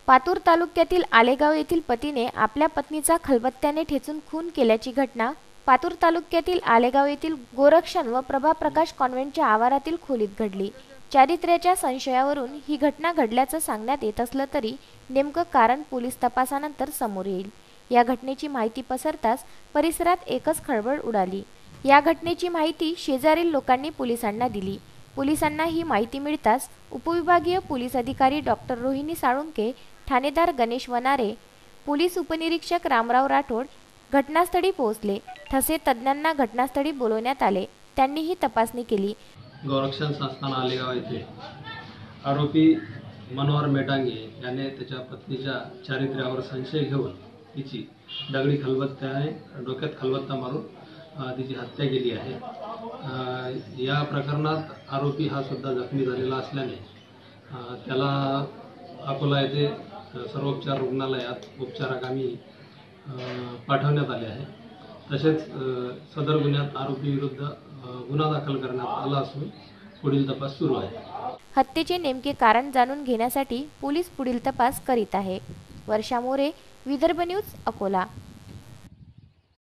पातूर तालुक्यातील आलेगाव येथील पतीने आपल्या पत्नीचा खलबत्त्याने ठेचून खून केल्याची घटना पातूर तालुक्यातील आलेगाव येथील गोरक्षण व प्रभाप्रकाश कॉन्व्हेंटच्या आवारातील खोलीत घडली। चारित्र्याच्या संशयावरून ही घटना घडल्याचं सांगण्यात येत असलं तरी नेमकं कारण पोलीस तपासानंतर समोर येईल। या घटनेची माहिती पसरताच परिसरात एकच खळबळ उडाली। या घटनेची माहिती शेजारील लोकांनी पोलिसांना दिली। पोलिसांना ही माहिती मिळताच उपविभागीय पोलीस अधिकारी डॉक्टर रोहिणी साळुंके, ठाणेदार गणेश वनारे, पोलीस उपनिरीक्षक रामराव राठोड घटनास्थळी पोहोचले। ठसे तज्ञांना घटनास्थळी बोलवण्यात आले। त्यांनीही तपासणी केली। गोरक्षण संस्थान आलेगाव येथे आरोपी मनोहर मेटांगे याने त्याच्या पत्नीच्या चारित्र्यावर संशय घेऊन तिची दगडी खलबत्त्याने डोक्यात खलबत्ता मारून तिची हत्या केली आहे। या प्रकरणात आरोपी हा सुद्धा जखमी झालेला असल्याने त्याला अकोला येथे सर्वोपचार रुग्णालयात उपचाराकामी पाठवण्यात आले आहे। तसेच सदर गुन्ह्यात आरोपी विरुद्ध गुन्हा दाखल करण्यात आला असून पुढील तपास सुरू आहे। हत्येचे नेमके कारण जाणून घेण्यासाठी पोलीस पुढील तपास करीत आहे। वर्षा मोरे, विदर्भ न्यूज, अकोला।